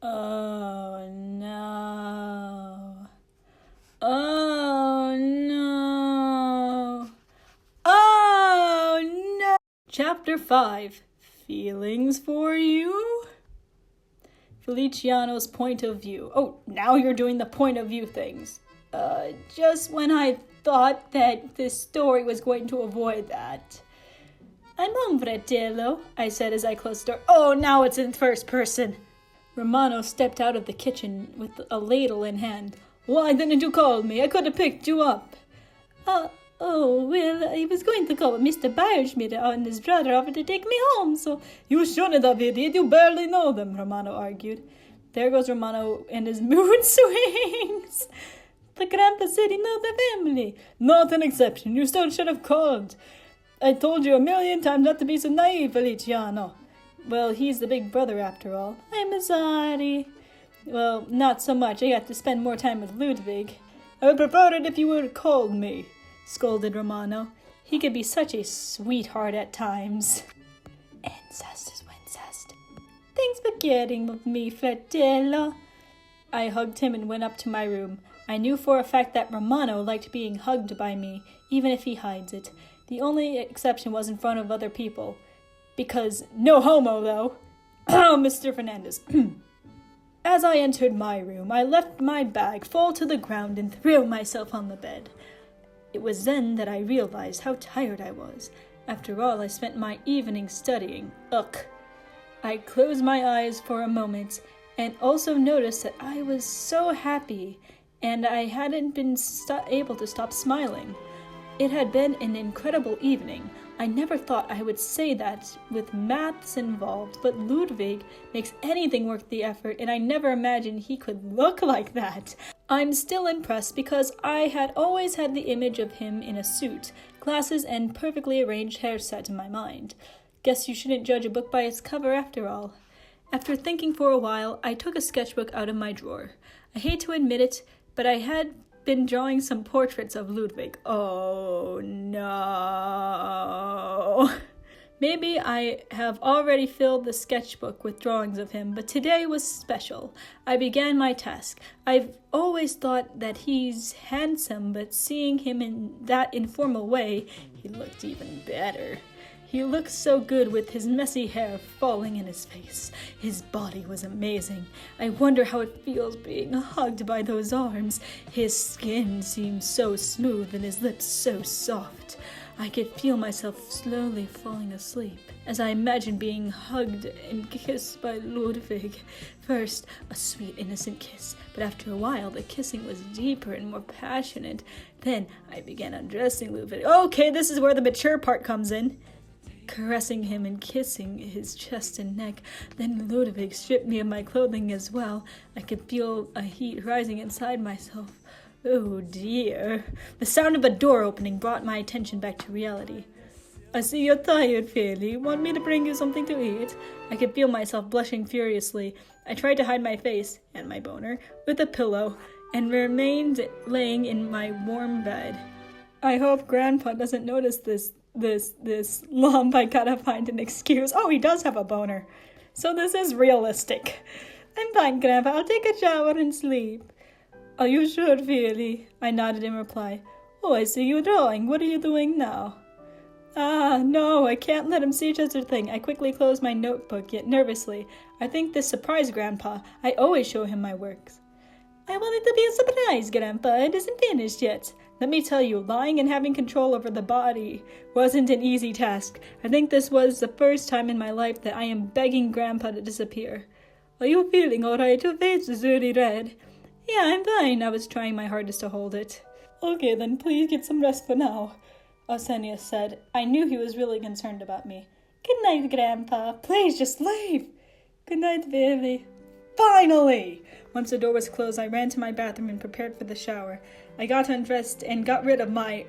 Oh no. Oh no. Oh no. Chapter 5. Feelings for you? Feliciano's point of view. Oh, now you're doing the point of view things. Just when I thought that this story was going to avoid that. I'm home, fratello, I said as I closed the door. Oh, now it's in first person. Romano stepped out of the kitchen with a ladle in hand. Why didn't you call me? I could have picked you up. Well, I was going to call, but Mr. Bierschmidt and his brother offered to take me home, so... You shouldn't have, idiot. You barely know them, Romano argued. There goes Romano and his mood swings. The grandpa said he knew the family. Not an exception. You still should have called. I told you 1,000,000 times not to be so naive, Feliciano. Well, he's the big brother after all. I'm sorry. Well, not so much. I got to spend more time with Ludwig. I would prefer it if you would have called me, scolded Romano. He could be such a sweetheart at times. Incest is incest. Thanks for getting with me, fratello. I hugged him and went up to my room. I knew for a fact that Romano liked being hugged by me, even if he hides it. The only exception was in front of other people. Because, no homo, though. Oh, Mr. Fernandez. As I entered my room, I left my bag fall to the ground and threw myself on the bed. It was then that I realized how tired I was. After all, I spent my evening studying. Ugh. I closed my eyes for a moment and also noticed that I was so happy and I hadn't been able to stop smiling. It had been an incredible evening. I never thought I would say that with maths involved, but Ludwig makes anything worth the effort, and I never imagined he could look like that. I'm still impressed because I had always had the image of him in a suit, glasses, and perfectly arranged hair set in my mind. Guess you shouldn't judge a book by its cover after all. After thinking for a while, I took a sketchbook out of my drawer. I hate to admit it, but I had been drawing some portraits of Ludwig. Oh no. Maybe I have already filled the sketchbook with drawings of him, but today was special. I began my task. I've always thought that he's handsome, but seeing him in that informal way, he looked even better. He looked so good with his messy hair falling in his face. His body was amazing. I wonder how it feels being hugged by those arms. His skin seemed so smooth and his lips so soft. I could feel myself slowly falling asleep as I imagined being hugged and kissed by Ludwig. First, a sweet, innocent kiss, but after a while, the kissing was deeper and more passionate. Then I began undressing Ludwig. Okay, this is where the mature part comes in. Caressing him and kissing his chest and neck. Then Ludwig stripped me of my clothing as well. I could feel a heat rising inside myself. Oh dear. The sound of a door opening brought my attention back to reality. I see you're tired, Philly. Want me to bring you something to eat? I could feel myself blushing furiously. I tried to hide my face, and my boner, with a pillow, and remained laying in my warm bed. I hope Grandpa doesn't notice this lump. I gotta find an excuse. Oh, he does have a boner. So this is realistic. I'm fine, Grandpa. I'll take a shower and sleep. Are you sure, Philly? I nodded in reply. Oh, I see you drawing. What are you doing now? No, I can't let him see such a thing. I quickly closed my notebook, yet nervously. I think this surprised Grandpa. I always show him my works. I want it to be a surprise, Grandpa. It isn't finished yet. Let me tell you, lying and having control over the body wasn't an easy task. I think this was the first time in my life that I am begging Grandpa to disappear. Are you feeling all right? Your face is really red. Yeah, I'm fine. I was trying my hardest to hold it. Okay, then please get some rest for now, Arsenius said. I knew he was really concerned about me. Good night, Grandpa. Please just leave. Good night, baby. Finally! Once the door was closed, I ran to my bathroom and prepared for the shower. I got undressed and got rid of my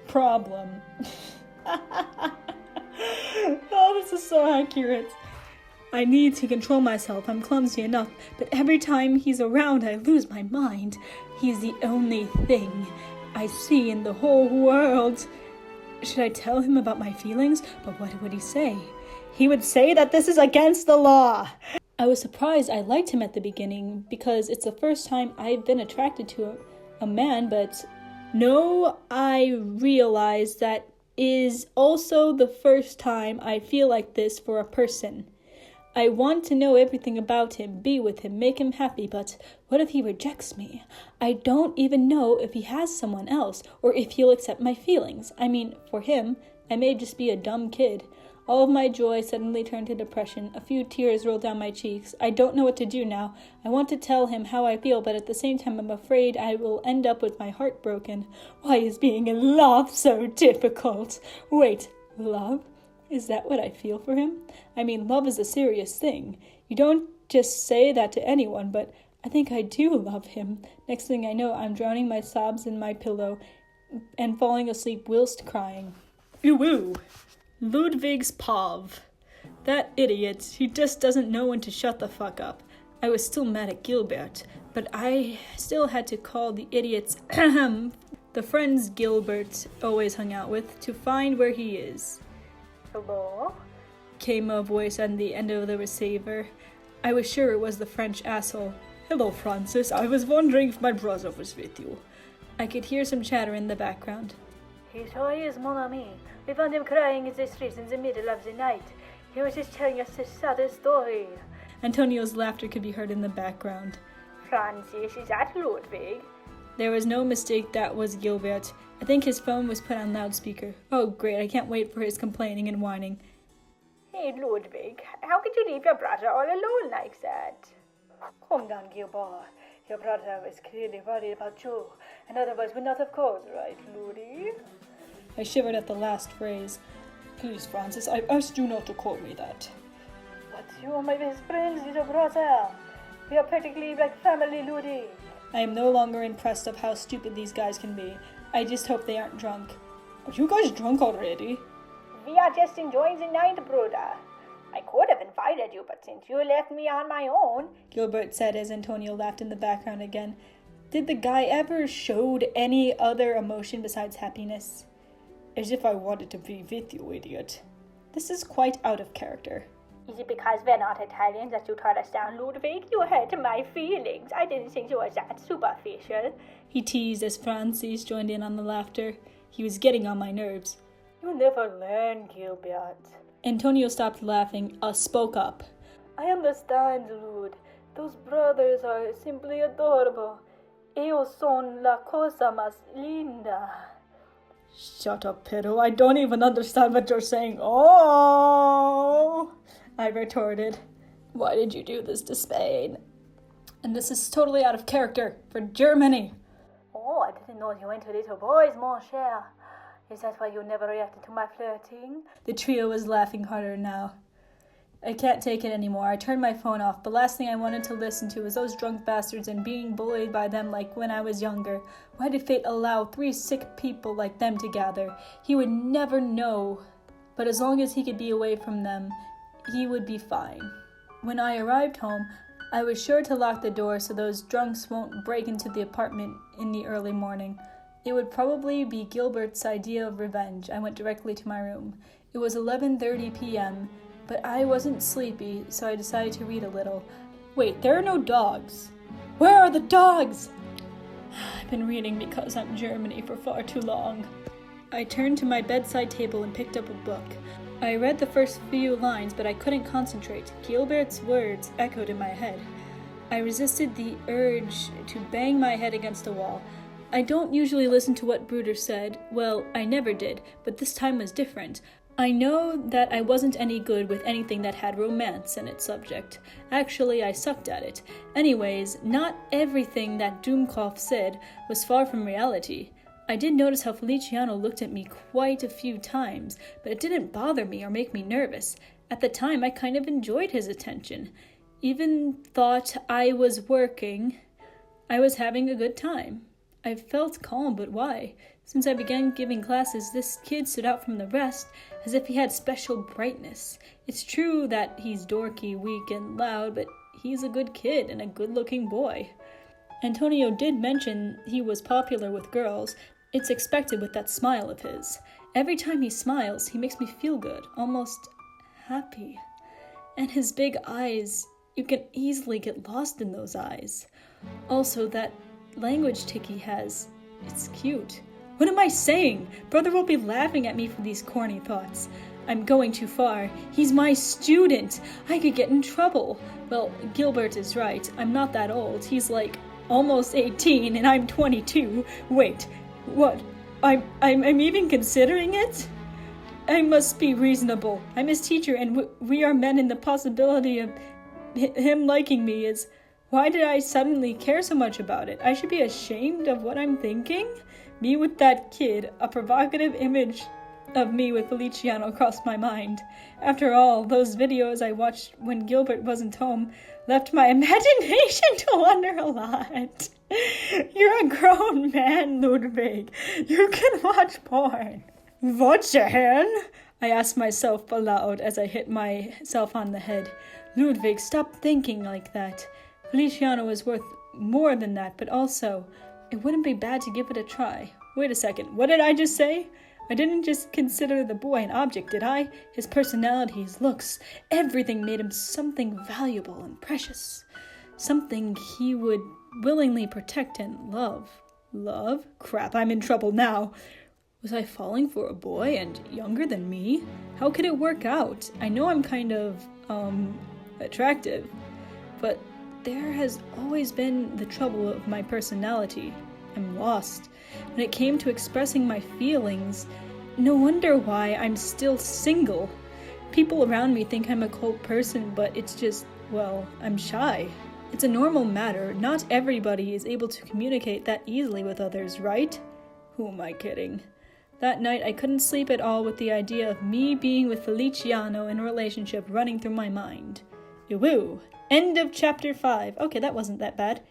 problem. Oh, this is so accurate. I need to control myself. I'm clumsy enough, but every time he's around, I lose my mind. He's the only thing I see in the whole world. Should I tell him about my feelings? But what would he say? He would say that this is against the law. I was surprised I liked him at the beginning because it's the first time I've been attracted to a man, but no, I realized that is also the first time I feel like this for a person. I want to know everything about him, be with him, make him happy, but what if he rejects me? I don't even know if he has someone else, or if he'll accept my feelings. I mean, for him, I may just be a dumb kid. All of my joy suddenly turned to depression. A few tears rolled down my cheeks. I don't know what to do now. I want to tell him how I feel, but at the same time I'm afraid I will end up with my heart broken. Why is being in love so difficult? Wait, love? Is that what I feel for him? I mean, love is a serious thing. You don't just say that to anyone, but I think I do love him. Next thing I know, I'm drowning my sobs in my pillow and falling asleep whilst crying. Ew. Ludwig's Pav. That idiot. He just doesn't know when to shut the fuck up. I was still mad at Gilbert, but I still had to call the idiots, the friends Gilbert always hung out with, to find where he is. Hello? Came a voice on the end of the receiver. I was sure it was the French asshole. Hello, Francis. I was wondering if my brother was with you. I could hear some chatter in the background. He sure is, mon ami. We found him crying in the streets in the middle of the night. He was just telling us his saddest story. Antonio's laughter could be heard in the background. Francis, is that Ludwig? There was no mistake, that was Gilbert. I think his phone was put on loudspeaker. Oh, great, I can't wait for his complaining and whining. Hey, Ludwig, how could you leave your brother all alone like that? Calm down, Gilbert. Your brother was clearly worried about you, and otherwise would not have called, right, Ludi? I shivered at the last phrase. Please, Francis, I asked you not to call me that. But you are my best friends, little brother. We are practically like family, Ludi. I am no longer impressed of how stupid these guys can be. I just hope they aren't drunk. Are you guys drunk already? We are just enjoying the night, brother. I could have invited you, but since you left me on my own, Gilbert said as Antonio laughed in the background again. Did the guy ever showed any other emotion besides happiness? As if I wanted to be with you, idiot. This is quite out of character. Is it because we're not Italians that you turned us down, Ludwig? You hurt my feelings. I didn't think you were that superficial. He teased as Francis joined in on the laughter. He was getting on my nerves. You never learn, Gilbert. Antonio stopped laughing, spoke up. I understand, Lud. Those brothers are simply adorable. Ellos son la cosa más linda. Shut up, Pedro. I don't even understand what you're saying. Oh! I retorted. Why did you do this to Spain? And this is totally out of character for Germany. Oh, I didn't know you went to little boys, mon cher. Is that why you never reacted to my flirting? The trio was laughing harder now. I can't take it anymore. I turned my phone off. The last thing I wanted to listen to was those drunk bastards and being bullied by them like when I was younger. Why did fate allow 3 sick people like them to gather? He would never know. But as long as he could be away from them, he would be fine. When I arrived home, I was sure to lock the door so those drunks won't break into the apartment in the early morning. It would probably be Gilbert's idea of revenge. I went directly to my room. It was 11:30 p.m., but I wasn't sleepy, so I decided to read a little. Wait, there are no dogs. Where are the dogs? I've been reading because I'm in Germany for far too long. I turned to my bedside table and picked up a book. I read the first few lines, but I couldn't concentrate. Gilbert's words echoed in my head. I resisted the urge to bang my head against a wall. I don't usually listen to what Bruder said. Well, I never did, but this time was different. I know that I wasn't any good with anything that had romance in its subject. Actually, I sucked at it. Anyways, not everything that Doomkopf said was far from reality. I did notice how Feliciano looked at me quite a few times, but it didn't bother me or make me nervous. At the time, I kind of enjoyed his attention. Even thought I was working. I was having a good time. I felt calm, but why? Since I began giving classes, this kid stood out from the rest, as if he had special brightness. It's true that he's dorky, weak, and loud, but he's a good kid and a good-looking boy. Antonio did mention he was popular with girls. It's expected with that smile of his. Every time he smiles, he makes me feel good, almost happy. And his big eyes, You can easily get lost in those eyes. Also, that language tick he has, it's cute. What am I saying? Brother will be laughing at me for these corny thoughts. I'm going too far. He's my student. I could get in trouble. Well, Gilbert is right. I'm not that old. He's like almost 18 and I'm 22. Wait, what? I'm even considering it? I must be reasonable. I'm his teacher and we are men, and the possibility of him liking me is... Why did I suddenly care so much about it? I should be ashamed of what I'm thinking? Me with that kid, a provocative image of me with Feliciano crossed my mind. After all, those videos I watched when Gilbert wasn't home left my imagination to wander a lot. You're a grown man, Ludwig. You can watch porn. What, Jan? I asked myself aloud as I hit myself on the head. Ludwig, stop thinking like that. Feliciano is worth more than that, but also, it wouldn't be bad to give it a try. Wait a second, what did I just say? I didn't just consider the boy an object, did I? His personality, his looks, everything made him something valuable and precious. Something he would willingly protect and love. Love? Crap, I'm in trouble now. Was I falling for a boy and younger than me? How could it work out? I know I'm kind of, attractive, but there has always been the trouble of my personality. I'm lost. When it came to expressing my feelings, no wonder why I'm still single. People around me think I'm a cold person, but it's just, well, I'm shy. It's a normal matter. Not everybody is able to communicate that easily with others, right? Who am I kidding? That night, I couldn't sleep at all with the idea of me being with Feliciano in a relationship running through my mind. Woo! End of chapter 5. Okay, that wasn't that bad.